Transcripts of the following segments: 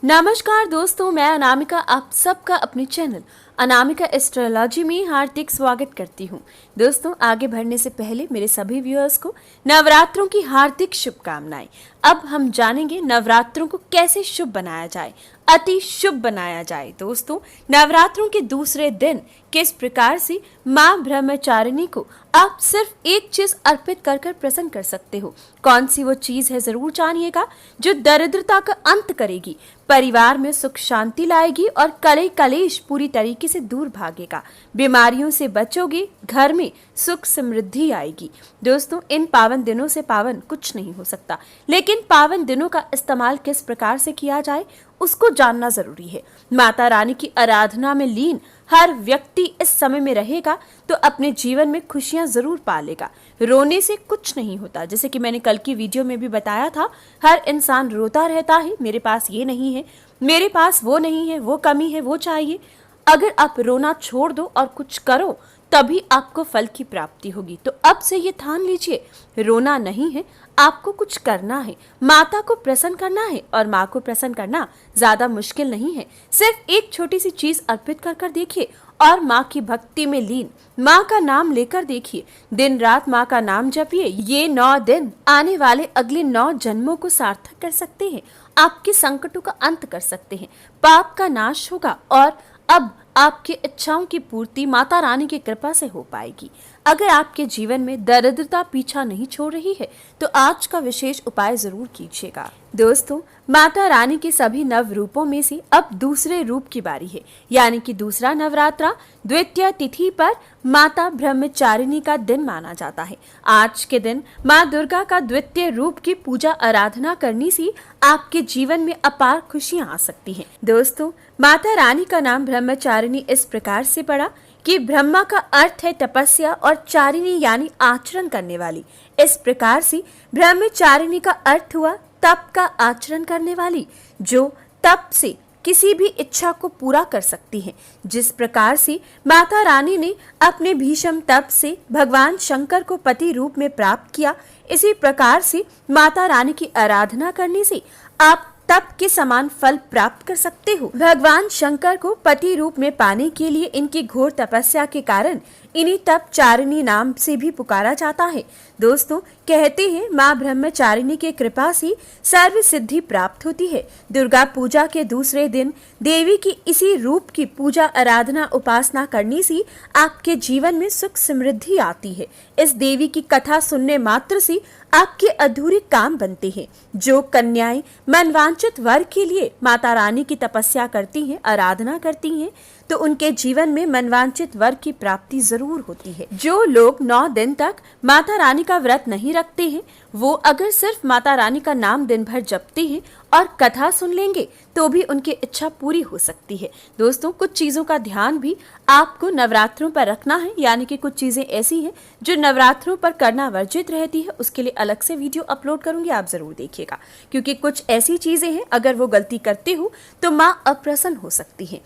नमस्कार दोस्तों, मैं अनामिका आप सबका अपने चैनल अनामिका एस्ट्रोलॉजी में हार्दिक स्वागत करती हूँ। दोस्तों, आगे बढ़ने से पहले मेरे सभी व्यूअर्स को नवरात्रों की हार्दिक शुभकामनाएं। अब हम जानेंगे नवरात्रों को कैसे शुभ बनाया जाए, अति शुभ बनाया जाए। दोस्तों, नवरात्रों के दूसरे दिन किस प्रकार से माँ ब्रह्मचारिणी को आप सिर्फ एक चीज अर्पित कर कर प्रसन्न कर सकते हो। कौन सी वो चीज है जरूर जानिएगा, जो दरिद्रता का अंत करेगी, परिवार में सुख शांति लाएगी और कलेश पूरी तरीके से दूर भागेगा। बीमारियों से बचोगे, घर में सुख समृद्धि आएगी। दोस्तों, इन पावन दिनों से पावन कुछ नहीं हो सकता, लेकिन पावन दिनों का इस्तेमाल किस प्रकार से किया जाए उसको जानना जरूरी है। माता रानी की आराधना में लीन हर व्यक्ति इस समय में रहेगा तो अपने जीवन में खुशियां जरूर पालेगा। रोने से कुछ नहीं होता, जैसे कि मैंने कल की वीडियो में भी बताया था। हर इंसान रोता रहता है, मेरे पास ये नहीं है, मेरे पास वो नहीं है, वो कमी है, वो चाहिए। अगर आप रोना छोड़ दो और कुछ करो तभी आपको फल की प्राप्ति होगी। तो अब से ये ठान लीजिए, रोना नहीं है, आपको कुछ करना है, माता को प्रसन्न करना है। और माँ को प्रसन्न करना ज्यादा मुश्किल नहीं है। सिर्फ एक छोटी सी चीज अर्पित कर कर देखिए और माँ की भक्ति में लीन माँ का नाम लेकर देखिए। दिन रात माँ का नाम जपिए। ये 9 दिन आने वाले अगले 9 जन्मों को सार्थक कर सकते हैं, आपके संकटों का अंत कर सकते हैं, पाप का नाश होगा और अब आपकी इच्छाओं की पूर्ति माता रानी की कृपा से हो पाएगी। अगर आपके जीवन में दरिद्रता पीछा नहीं छोड़ रही है तो आज का विशेष उपाय जरूर कीजिएगा। दोस्तों, माता रानी के सभी नव रूपों में से अब दूसरे रूप की बारी है, यानी कि दूसरा नवरात्रा द्वितीय तिथि पर माता ब्रह्मचारिणी का दिन माना जाता है। आज के दिन माँ दुर्गा का द्वितीय रूप की पूजा आराधना करने से आपके जीवन में अपार खुशियाँ आ सकती हैं। दोस्तों, माता रानी का नाम ब्रह्मचारिणी इस प्रकार से पड़ा कि ब्रह्मा का अर्थ है तपस्या और चारिणी यानी आचरण करने वाली। इस प्रकार से ब्रह्मचारिणी का अर्थ हुआ तप का आचरण करने वाली, जो तप से किसी भी इच्छा को पूरा कर सकती है। जिस प्रकार से माता रानी ने अपने भीषम तप से भगवान शंकर को पति रूप में प्राप्त किया, इसी प्रकार से माता रानी की आराधना करने से आप तप के समान फल प्राप्त कर सकते हो। भगवान शंकर को पति रूप में पाने के लिए इनकी घोर तपस्या के कारण इन्हीं तप चारिणी नाम से भी पुकारा जाता है। दोस्तों, कहते हैं माँ ब्रह्मचारिणी के कृपा से सर्व सिद्धि प्राप्त होती है। दुर्गा पूजा के दूसरे दिन देवी की इसी रूप की पूजा आराधना उपासना करने से आपके जीवन में सुख समृद्धि आती है। इस देवी की कथा सुनने मात्र से आपके अधूरे काम बनते हैं। जो कन्याएं मनवांछित वर के लिए माता रानी की तपस्या करती हैं, आराधना करती हैं, तो उनके जीवन में मनवांछित वर की प्राप्ति जरूर होती है। जो लोग 9 दिन तक माता रानी का व्रत नहीं रखते हैं, वो अगर सिर्फ माता रानी का नाम दिन भर जपते हैं और कथा सुन लेंगे तो भी उनकी इच्छा पूरी हो सकती है। दोस्तों, कुछ चीजों का ध्यान भी आपको नवरात्रों पर रखना है, यानी कि कुछ चीजें ऐसी हैं जो नवरात्रों पर करना वर्जित रहती है। उसके लिए अलग से वीडियो अपलोड करूंगी, आप जरूर देखिएगा, क्योंकि कुछ ऐसी चीजें हैं अगर वो गलती करते हो तो माँ अप्रसन्न हो सकती है।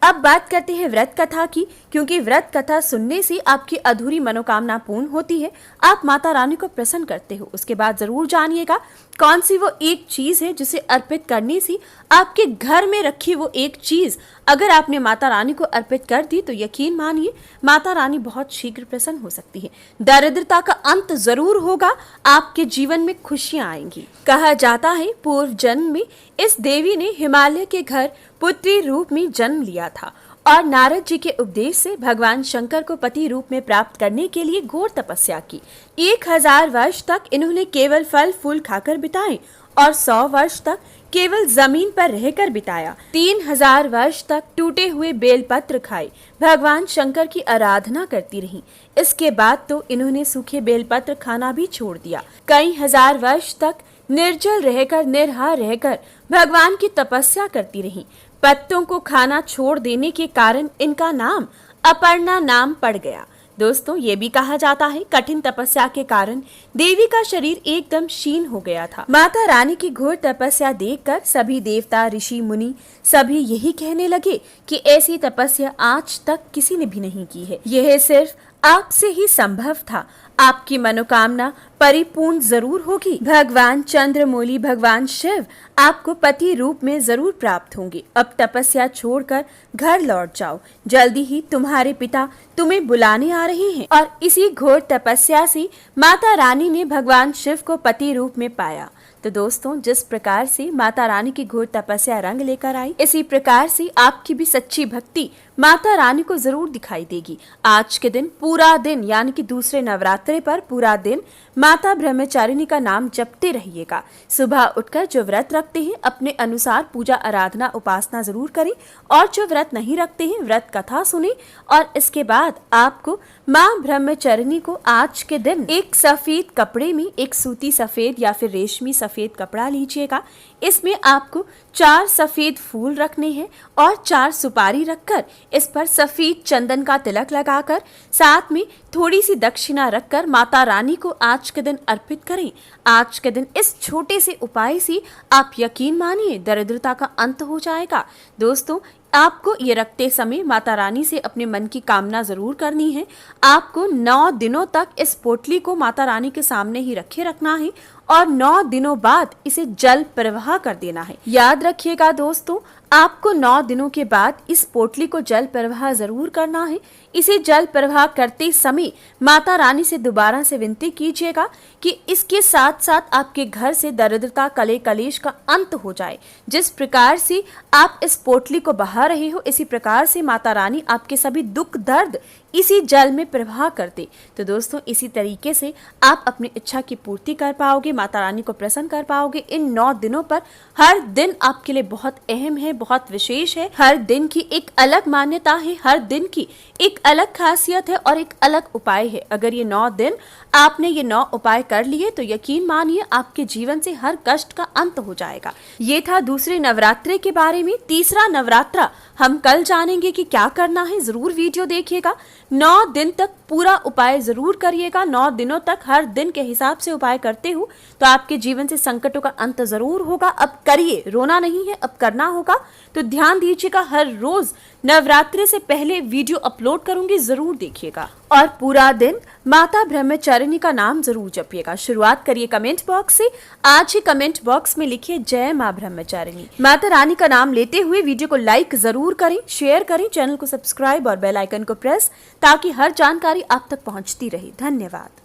अब बात करते हैं व्रत कथा की, क्योंकि व्रत कथा सुनने से आपकी अधूरी मनोकामना पूर्ण होती है, आप माता रानी को प्रसन्न करते हो। उसके बाद जरूर जानिएगा कौन सी वो एक चीज है जिसे अर्पित करने से आपके घर में रखी वो एक चीज अगर आपने माता रानी को अर्पित कर दी तो यकीन मानिए माता रानी बहुत शीघ्र प्रसन्न हो सकती है। दरिद्रता का अंत जरूर होगा, आपके जीवन में खुशियां आएंगी। कहा जाता है पूर्व जन्म में इस देवी ने हिमालय के घर पुत्री रूप में जन्म लिया था और नारद जी के उपदेश से भगवान शंकर को पति रूप में प्राप्त करने के लिए घोर तपस्या की। 1000 वर्ष तक इन्होंने केवल फल फूल खाकर बिताए और 100 वर्ष तक केवल जमीन पर रहकर बिताया। 3000 वर्ष तक टूटे हुए बेलपत्र खाए भगवान शंकर की आराधना करती रहीं। इसके बाद तो इन्होंने सूखे बेलपत्र खाना भी छोड़ दिया। कई हजार वर्ष तक निर्जल रहकर निराहार रहकर भगवान की तपस्या करती रहीं। पत्तों को खाना छोड़ देने के कारण इनका नाम अपर्णा नाम पड़ गया। दोस्तों, ये भी कहा जाता है कठिन तपस्या के कारण देवी का शरीर एकदम क्षीण हो गया था। माता रानी की घोर तपस्या देखकर सभी देवता ऋषि मुनि सभी यही कहने लगे कि ऐसी तपस्या आज तक किसी ने भी नहीं की है। यह सिर्फ आपसे ही संभव था। आपकी मनोकामना परिपूर्ण जरूर होगी। भगवान चंद्रमौली भगवान शिव आपको पति रूप में जरूर प्राप्त होंगे। अब तपस्या छोड़कर घर लौट जाओ, जल्दी ही तुम्हारे पिता तुम्हें बुलाने आ रहे हैं। और इसी घोर तपस्या से माता रानी ने भगवान शिव को पति रूप में पाया। तो दोस्तों, जिस प्रकार से माता रानी की घोर तपस्या रंग लेकर आई, इसी प्रकार से आपकी भी सच्ची भक्ति माता रानी को जरूर दिखाई देगी। आज के दिन पूरा दिन यानी कि दूसरे नवरात्रे पर पूरा दिन माता ब्रह्मचारिणी का नाम जपते रहिएगा। सुबह उठकर जो व्रत रखते हैं अपने अनुसार पूजा आराधना उपासना जरूर करें, और जो व्रत नहीं रखते हैं व्रत कथा सुने। और इसके बाद आपको माँ ब्रह्मचारिणी को आज के दिन एक सफेद कपड़े में, एक सूती सफेद या फिर रेशमी सफेद कपड़ा लीजिएगा। इसमें आपको 4 सफेद फूल रखने हैं और 4 सुपारी रखकर इस पर सफेद चंदन का तिलक लगाकर साथ में थोड़ी सी दक्षिणा रखकर माता रानी को आज के दिन अर्पित करें। आज के दिन इस छोटे से उपाय से आप यकीन मानिए दरिद्रता का अंत हो जाएगा। दोस्तों, आपको ये रखते समय माता रानी से अपने मन की कामना जरूर करनी है। आपको 9 दिनों तक इस पोटली को माता रानी के सामने ही रखे रखना है और 9 दिनों बाद इसे जल प्रवाह कर देना है। याद रखिएगा दोस्तों, आपको 9 दिनों के बाद इस पोटली को जल प्रवाह जरूर करना है। इसे जल प्रवाह करते समय माता रानी से दोबारा से विनती कीजिएगा कि इसके साथ साथ आपके घर से दरिद्रता कले कलेश का अंत हो जाए। जिस प्रकार से आप इस पोटली को बहा रहे हो, इसी प्रकार से माता रानी आपके सभी दुख दर्द इसी जल में प्रवाह कर दे। तो दोस्तों, इसी तरीके से आप अपनी इच्छा की पूर्ति कर पाओगे, माता रानी को प्रसन्न कर पाओगे। इन 9 दिनों पर हर दिन आपके लिए बहुत अहम है, बहुत विशेष है। हर दिन की एक अलग मान्यता है, हर दिन की एक अलग खासियत है और एक अलग उपाय है। अगर ये 9 दिन आपने ये 9 उपाय कर लिए तो यकीन मानिए आपके जीवन से हर कष्ट का अंत हो जाएगा। ये था दूसरे नवरात्रे के बारे में। तीसरा नवरात्रा हम कल जानेंगे कि क्या करना है। जरूर वीडियो देखिएगा। 9 दिन तक पूरा उपाय जरूर करिएगा। 9 दिनों तक हर दिन के हिसाब से उपाय करते हो तो आपके जीवन से संकटों का अंत जरूर होगा। अब करिए, रोना नहीं है, अब करना होगा। तो ध्यान दीजिएगा, हर रोज नवरात्रि से पहले वीडियो अपलोड करूंगी, जरूर देखिएगा। और पूरा दिन माता ब्रह्मचारिणी का नाम जरूर जपिएगा। शुरुआत करिए कमेंट बॉक्स से। आज ही कमेंट बॉक्स में लिखिए जय माँ ब्रह्मचारिणी। माता रानी का नाम लेते हुए वीडियो को लाइक जरूर करें, शेयर करें, चैनल को सब्सक्राइब और बेल आइकन को प्रेस, ताकि हर जानकारी आप तक पहुंचती रहे। धन्यवाद।